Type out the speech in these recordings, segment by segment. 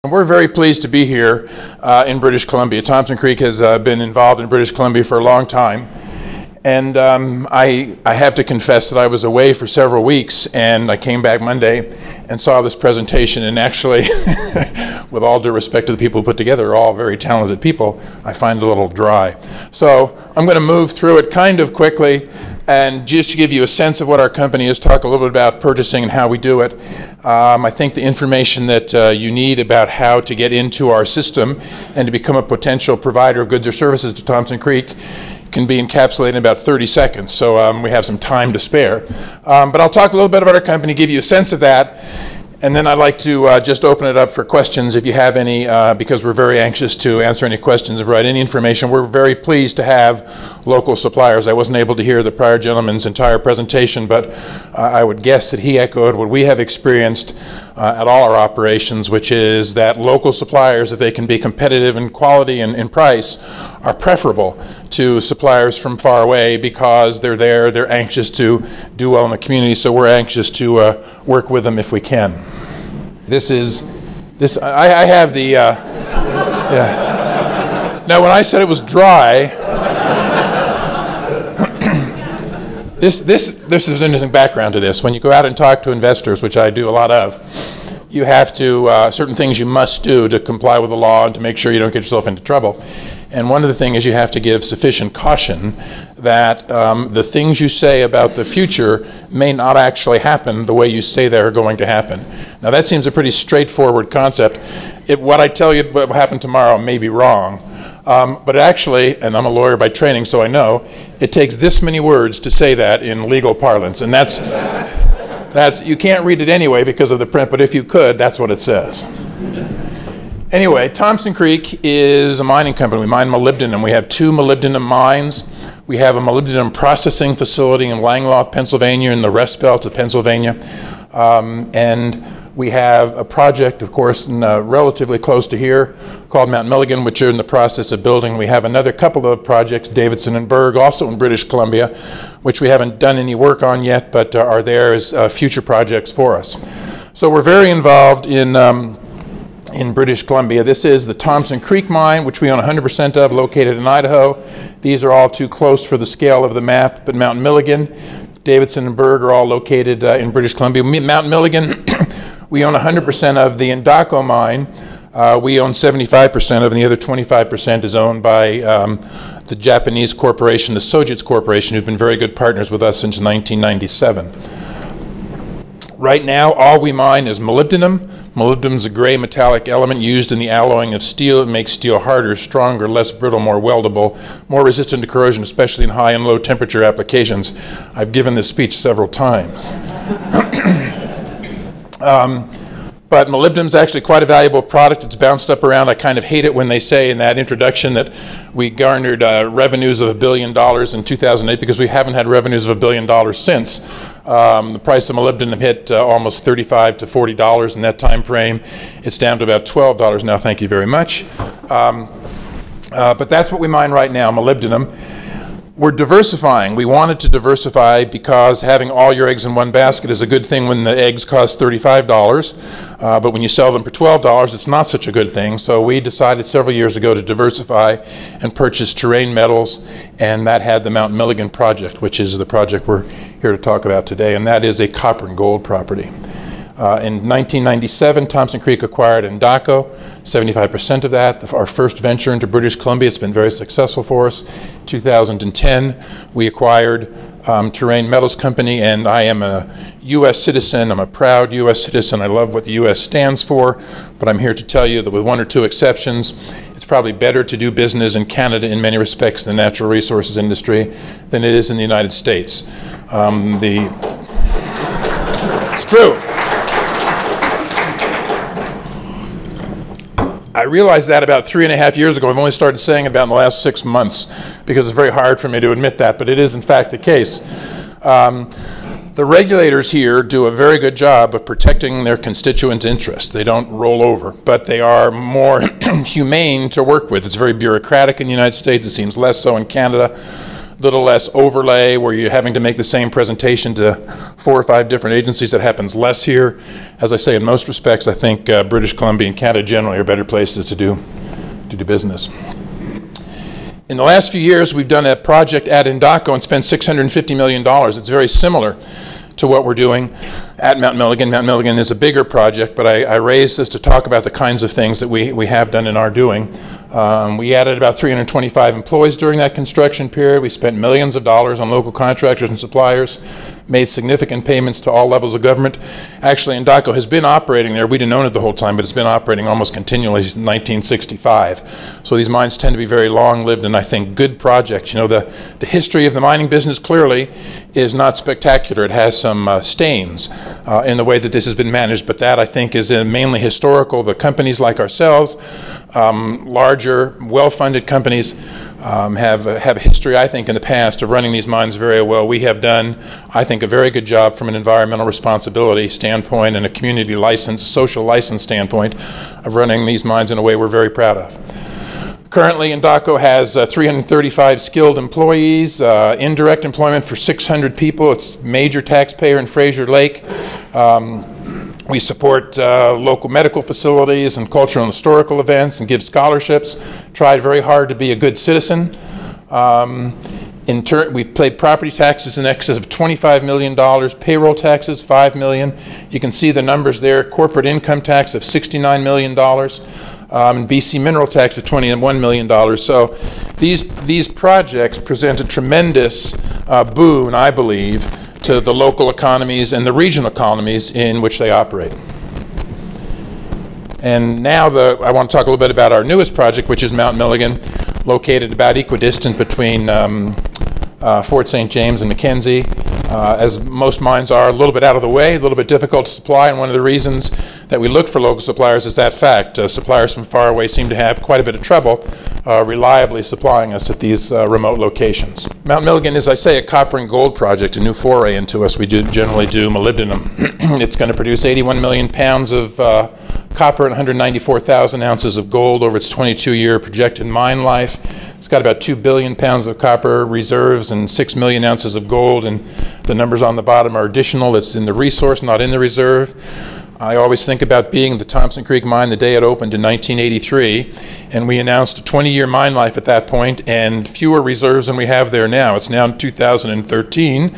We're very pleased to be here in British Columbia. Thompson Creek has been involved in British Columbia for a long time. And I have to confess that I was away for several weeks, and I came back Monday and saw this presentation, and actually, with all due respect to the people who put together, all very talented people, I find it a little dry. So I'm going to move through it kind of quickly, and just to give you a sense of what our company is, talk a little bit about purchasing and how we do it. I think the information that you need about how to get into our system and to become a potential provider of goods or services to Thompson Creek can be encapsulated in about 30 seconds, so we have some time to spare. But I'll talk a little bit about our company, give you a sense of that, and then I'd like to just open it up for questions if you have any, because we're very anxious to answer any questions and provide any information. We're very pleased to have local suppliers. I wasn't able to hear the prior gentleman's entire presentation, but I would guess that he echoed what we have experienced at all our operations, which is that local suppliers, if they can be competitive in quality and in price, are preferable to suppliers from far away because they're there, they're anxious to do well in the community, so we're anxious to work with them if we can. I have the, yeah. Now when I said it was dry, this is an interesting background to this. When you go out and talk to investors, which I do a lot of, you have to, certain things you must do to comply with the law and to make sure you don't get yourself into trouble. And one of the things is you have to give sufficient caution that the things you say about the future may not actually happen the way you say they're going to happen. Now that seems a pretty straightforward concept. What I tell you what will happen tomorrow may be wrong. But actually, and I'm a lawyer by training, so I know, it takes this many words to say that in legal parlance. And that's you can't read it anyway because of the print, but if you could, that's what it says. Anyway, Thompson Creek is a mining company. We mine molybdenum. We have 2 molybdenum mines. We have a molybdenum processing facility in Langloth, Pennsylvania, in the Rust Belt of Pennsylvania. And we have a project, of course, relatively close to here called Mount Milligan, which are in the process of building. We have another couple of projects, Davidson and Berg, also in British Columbia, which we haven't done any work on yet, but are there as future projects for us. So we're very involved in British Columbia. This is the Thompson Creek mine, which we own 100% of, located in Idaho. These are all too close for the scale of the map, but Mount Milligan, Davidson and Berg are all located in British Columbia. Mount Milligan, we own 100% of. The Endako mine, we own 75% of, and the other 25% is owned by the Japanese corporation, the Sojitz Corporation, who've been very good partners with us since 1997. Right now, all we mine is molybdenum. Molybdenum is a gray metallic element used in the alloying of steel. It makes steel harder, stronger, less brittle, more weldable, more resistant to corrosion, especially in high and low temperature applications. I've given this speech several times. But molybdenum is actually quite a valuable product. It's bounced up around. I kind of hate it when they say in that introduction that we garnered revenues of $1 billion in 2008 because we haven't had revenues of $1 billion since. The price of molybdenum hit almost $35 to $40 in that time frame. It's down to about $12 now, thank you very much. But that's what we mine right now, molybdenum. We're diversifying. We wanted to diversify because having all your eggs in one basket is a good thing when the eggs cost $35, but when you sell them for $12, it's not such a good thing. So we decided several years ago to diversify and purchase terrain metals, and that had the Mount Milligan project, which is the project we're here to talk about today, and that is a copper and gold property. In 1997, Thompson Creek acquired Endako, 75% of that, our first venture into British Columbia. It's been very successful for us. 2010, we acquired Terrain Metals Company, and I am a U.S. citizen. I'm a proud U.S. citizen. I love what the U.S. stands for, but I'm here to tell you that with 1 or 2 exceptions, it's probably better to do business in Canada in many respects in the natural resources industry than it is in the United States. It's true. I realized that about 3.5 years ago. I've only started saying it about in the last 6 months because it's very hard for me to admit that, but it is in fact the case. The regulators here do a very good job of protecting their constituents' interests. They don't roll over, but they are more humane to work with. It's very bureaucratic in the United States. It seems less so in Canada. little less overlay where you're having to make the same presentation to 4 or 5 different agencies. That happens less here. As I say, in most respects, I think British Columbia and Canada generally are better places to do business. In the last few years, we've done a project at Endako and spent $650 million. It's very similar to what we're doing at Mount Milligan. Mount Milligan is a bigger project, but I raised this to talk about the kinds of things that we have done and are doing. We added about 325 employees during that construction period. We spent millions of dollars on local contractors and suppliers, made significant payments to all levels of government. Actually, Endako has been operating there. We didn't own it the whole time, but it's been operating almost continually since 1965. So these mines tend to be very long-lived and I think good projects. You know, the history of the mining business clearly is not spectacular. It has some stains in the way that this has been managed, but that I think is mainly historical. The companies like ourselves, larger, well-funded companies, have a history, I think, in the past of running these mines very well. We have done, I think, a very good job from an environmental responsibility standpoint and a community license, social license standpoint of running these mines in a way we're very proud of. Currently, Endako has 335 skilled employees, indirect employment for 600 people. It's a major taxpayer in Fraser Lake. We support local medical facilities and cultural and historical events and give scholarships. Tried very hard to be a good citizen. We've paid property taxes in excess of $25 million, payroll taxes $5 million. You can see the numbers there. Corporate income tax of $69 million, and BC mineral tax of $21 million. So these projects present a tremendous boon, I believe, to the local economies and the regional economies in which they operate. And now I want to talk a little bit about our newest project, which is Mount Milligan, located about equidistant between Fort St. James and Mackenzie. As most mines are, a little bit out of the way, a little bit difficult to supply, and one of the reasons that we look for local suppliers is that fact. Suppliers from far away seem to have quite a bit of trouble reliably supplying us at these remote locations. Mount Milligan is, I say, a copper and gold project, a new foray into us. We generally do molybdenum. It's going to produce 81 million pounds of copper and 194,000 ounces of gold over its 22-year projected mine life. It's got about 2 billion pounds of copper reserves and 6 million ounces of gold, and the numbers on the bottom are additional. It's in the resource, not in the reserve. I always think about being the Thompson Creek mine the day it opened in 1983, and we announced a 20-year mine life at that point and fewer reserves than we have there now. It's now in 2013,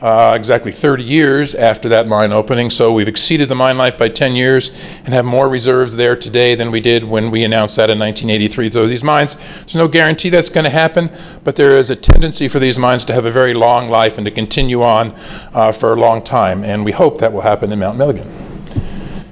exactly 30 years after that mine opening, so we've exceeded the mine life by 10 years and have more reserves there today than we did when we announced that in 1983. So these mines, there's no guarantee that's going to happen, but there is a tendency for these mines to have a very long life and to continue on for a long time, and we hope that will happen in Mount Milligan.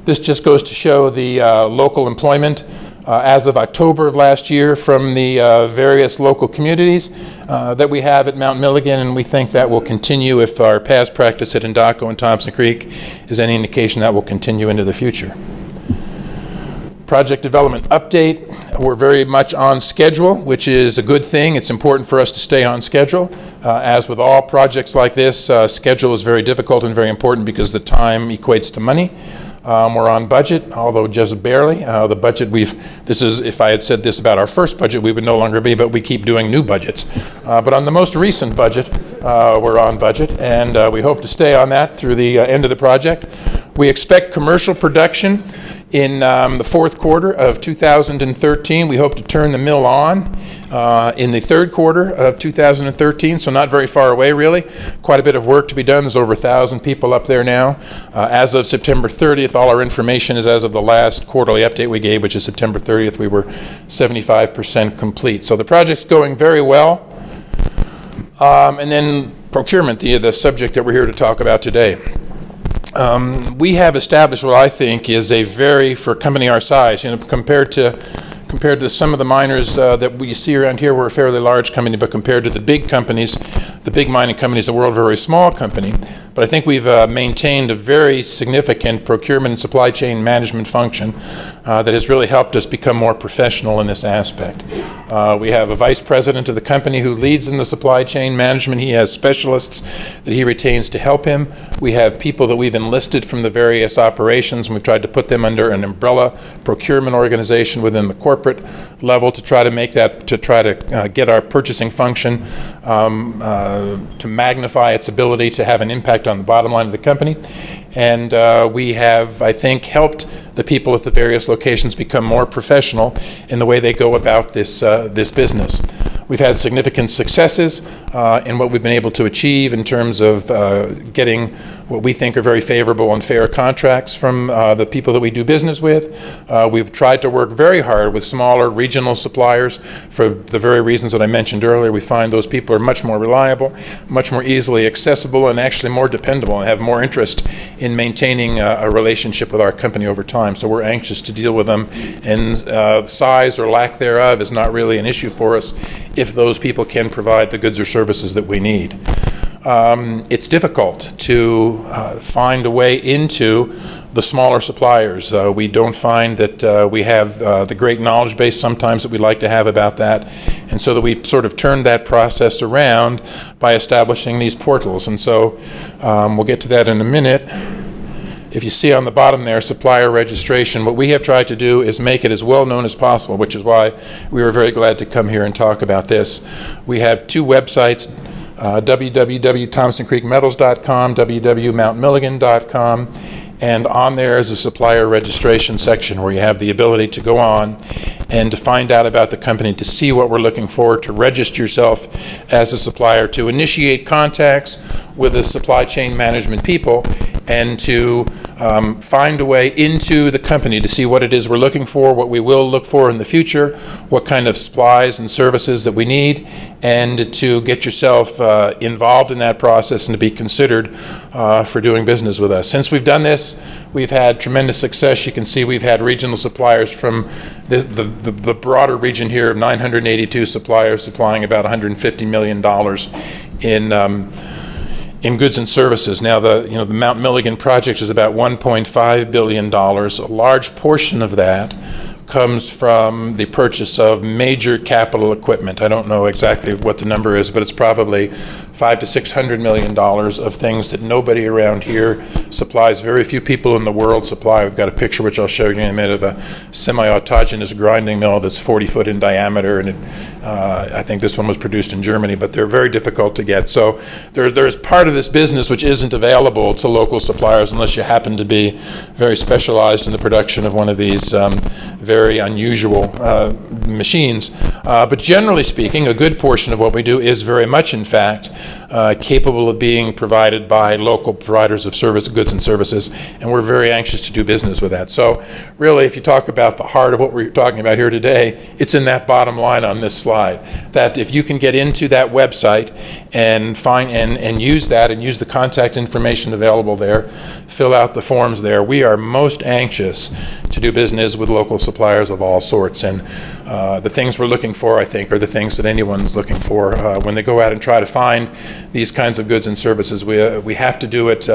This just goes to show the local employment as of October of last year from the various local communities that we have at Mount Milligan, and we think that will continue if our past practice at Endako and Thompson Creek is any indication that will continue into the future. Project development update. We're very much on schedule, which is a good thing. It's important for us to stay on schedule. As with all projects like this, schedule is very difficult and very important because the time equates to money. We're on budget, although just barely. The budget if I had said this about our first budget, we would no longer be, but we keep doing new budgets. But on the most recent budget, we're on budget, and we hope to stay on that through the end of the project. We expect commercial production in the fourth quarter of 2013. We hope to turn the mill on in the third quarter of 2013, so not very far away, really. Quite a bit of work to be done. There's over 1,000 people up there now. As of September 30th, all our information is as of the last quarterly update we gave, which is September 30th. We were 75% complete. So the project's going very well. And then procurement, the subject that we're here to talk about today. We have established what I think is for a company our size, compared to some of the miners that we see around here, we're a fairly large company, but compared to the big companies, the big mining companies in the world are a very small company, but I think we've maintained a very significant procurement and supply chain management function that has really helped us become more professional in this aspect. We have a vice president of the company who leads in the supply chain management. He has specialists that he retains to help him. We have people that we've enlisted from the various operations, and we've tried to put them under an umbrella procurement organization within the corporate level to try to make that, to try to get our purchasing function to magnify its ability to have an impact on the bottom line of the company. And we have, I think, helped the people at the various locations become more professional in the way they go about this, this business. We've had significant successes in what we've been able to achieve in terms of getting what we think are very favorable and fair contracts from the people that we do business with. We've tried to work very hard with smaller regional suppliers for the very reasons that I mentioned earlier. We find those people are much more reliable, much more easily accessible, and actually more dependable and have more interest in maintaining a relationship with our company over time. So we're anxious to deal with them, and size or lack thereof is not really an issue for us if those people can provide the goods or services that we need. It's difficult to find a way into the smaller suppliers. We don't find that we have the great knowledge base sometimes that we'd like to have about that, and so that we've sort of turned that process around by establishing these portals. And so we'll get to that in a minute. If you see on the bottom there, supplier registration, what we have tried to do is make it as well known as possible, which is why we were very glad to come here and talk about this. We have two websites, www.thompsoncreekmetals.com, www.mountmilligan.com, and on there is a supplier registration section where you have the ability to go on and to find out about the company, to see what we're looking for, to register yourself as a supplier, to initiate contacts with the supply chain management people, and to find a way into the company to see what it is we're looking for, what we will look for in the future, what kind of supplies and services that we need, and to get yourself involved in that process and to be considered for doing business with us. Since we've done this, we've had tremendous success. You can see we've had regional suppliers from the broader region here of 982 suppliers supplying about $150 million in goods and services. Now, the Mount Milligan project is about $1.5 billion. A large portion of that comes from the purchase of major capital equipment. I don't know exactly what the number is, but it's probably $500 to $600 million of things that nobody around here supplies. Very few people in the world supply. We've got a picture which I'll show you in a minute of a semi-autogenous grinding mill that's 40 foot in diameter, and I think this one was produced in Germany, but they're very difficult to get. So there's part of this business which isn't available to local suppliers unless you happen to be very specialized in the production of one of these very unusual machines. But generally speaking, a good portion of what we do is very much, in fact, capable of being provided by local providers of goods and services, and we're very anxious to do business with that. So really, if you talk about the heart of what we're talking about here today, it's in that bottom line on this slide, that if you can get into that website and find and use that and use the contact information available there, fill out the forms there, we are most anxious to do business with local suppliers of all sorts. And the things we're looking for, I think, are the things that anyone's looking for when they go out and try to find these kinds of goods and services. We have to do it.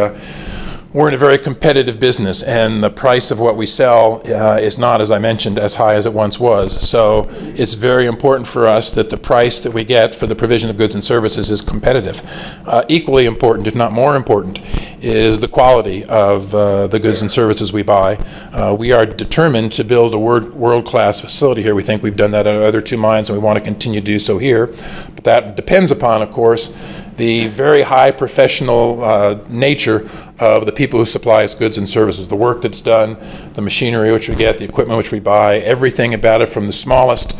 We're in a very competitive business, and the price of what we sell is not, as I mentioned, as high as it once was. So it's very important for us that the price that we get for the provision of goods and services is competitive. Equally important, if not more important, is the quality of the goods and services we buy. We are determined to build a world-class facility here. We think we've done that at our other two mines, and we want to continue to do so here. But that depends upon, of course, the very high professional nature of the people who supply us goods and services, the work that's done, the machinery which we get, the equipment which we buy, everything about it, from the smallest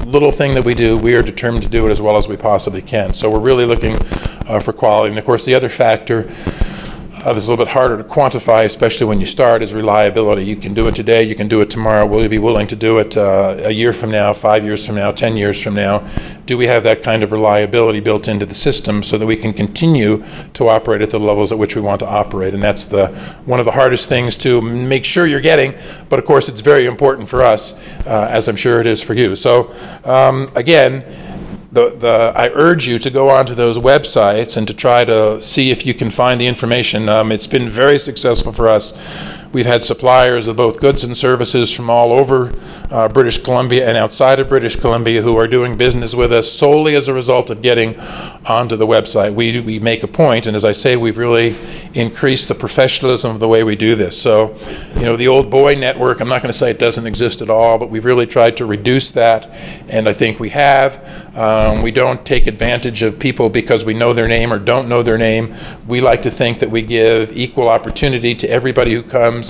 little thing that we do, we are determined to do it as well as we possibly can. So we're really looking for quality. And of course, the other factor that's a little bit harder to quantify, especially when you start, is reliability. You can do it today, you can do it tomorrow. Will you be willing to do it a year from now, 5 years from now, 10 years from now? Do we have that kind of reliability built into the system so that we can continue to operate at the levels at which we want to operate? And that's one of the hardest things to make sure you're getting, but of course it's very important for us, as I'm sure it is for you. So again, I urge you to go onto those websites and to try to see if you can find the information. It's been very successful for us. We've had suppliers of both goods and services from all over British Columbia and outside of British Columbia who are doing business with us solely as a result of getting onto the website. We make a point, and as I say, we've really increased the professionalism of the way we do this. So, you know, the old boy network, I'm not going to say it doesn't exist at all, but we've really tried to reduce that, and I think we have. We don't take advantage of people because we know their name or don't know their name. We like to think that we give equal opportunity to everybody who comes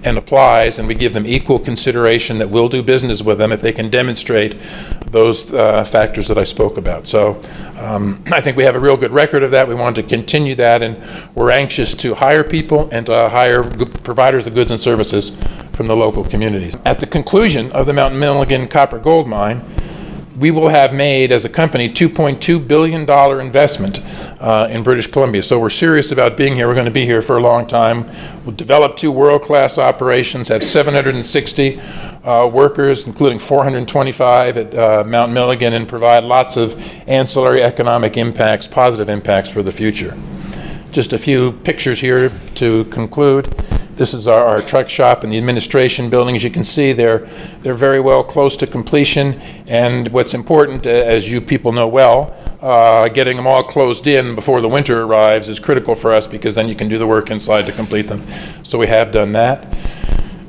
and applies, and we give them equal consideration that we'll do business with them if they can demonstrate those factors that I spoke about. So I think we have a real good record of that. We want to continue that, and we're anxious to hire people and to hire providers of goods and services from the local communities. At the conclusion of the Mount Milligan copper gold mine, we will have made, as a company, $2.2 billion investment in British Columbia. So we're serious about being here. We're going to be here for a long time. We'll develop 2 world-class operations, have 760 workers, including 425 at Mount Milligan, and provide lots of ancillary economic impacts, positive impacts for the future. Just a few pictures here to conclude. This is our truck shop and the administration building. As you can see, they're very well close to completion. And what's important, as you people know well, getting them all closed in before the winter arrives is critical for us, because then you can do the work inside to complete them. So we have done that.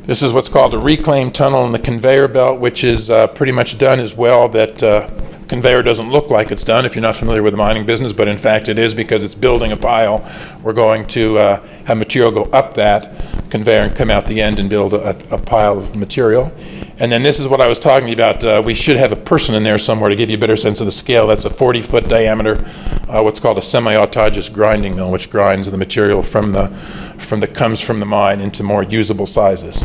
This is what's called a reclaim tunnel in the conveyor belt, which is pretty much done as well. That conveyor doesn't look like it's done if you're not familiar with the mining business, but in fact it is, because it's building a pile. We're going to have material go up that conveyor and come out the end and build a pile of material. And then this is what I was talking about. We should have a person in there somewhere to give you a better sense of the scale. That's a 40-foot diameter, what's called a semi-autonomous grinding mill, which grinds the material comes from the mine into more usable sizes.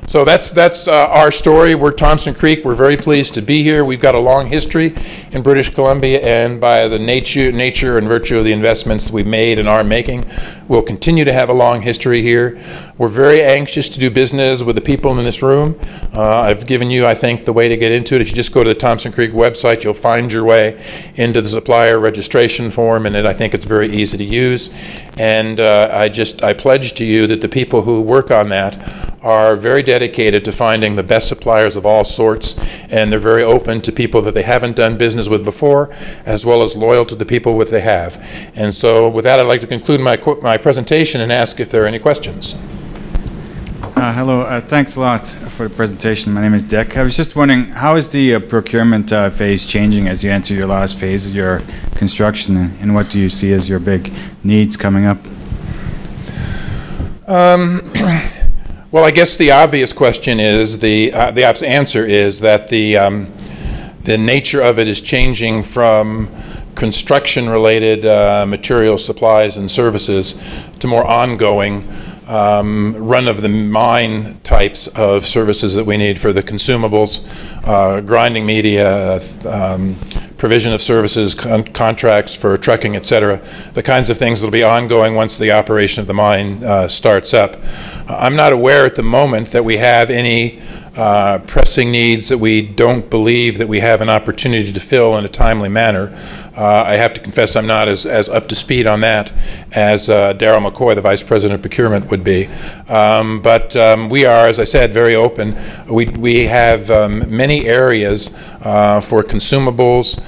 So that's our story. We're Thompson Creek. We're very pleased to be here. We've got a long history in British Columbia, and by the nature and virtue of the investments we've made and are making, we'll continue to have a long history here. We're very anxious to do business with the people in this room. I've given you, I think, the way to get into it. If you just go to the Thompson Creek website, you'll find your way into the supplier registration form, and I think it's very easy to use. And I pledge to you that the people who work on that are very dedicated to finding the best suppliers of all sorts, and they're very open to people that they haven't done business with before, as well as loyal to the people that they have. And so with that, I'd like to conclude my presentation and ask if there are any questions. Hello, thanks a lot for the presentation. My name is Dick. I was just wondering, how is the procurement phase changing as you enter your last phase of your construction, and what do you see as your big needs coming up? Well, I guess the obvious question is, the obvious answer is that the nature of it is changing from construction-related material supplies and services to more ongoing run-of-the-mine types of services that we need for the consumables, grinding media, provision of services, contracts for trucking, etc., the kinds of things that will be ongoing once the operation of the mine starts up. I'm not aware at the moment that we have any pressing needs that we don't believe that we have an opportunity to fill in a timely manner. I have to confess I'm not as up to speed on that as Darryl McCoy, the Vice President of Procurement, would be. But we are, as I said, very open. We have many areas for consumables,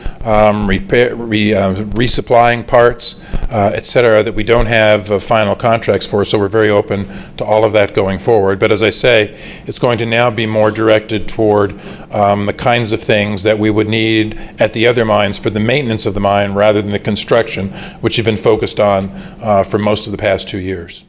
resupplying parts, etc., that we don't have final contracts for, so we're very open to all of that going forward. But as I say, it's going to now be more directed toward the kinds of things that we would need at the other mines for the maintenance of the mine rather than the construction, which have been focused on for most of the past 2 years.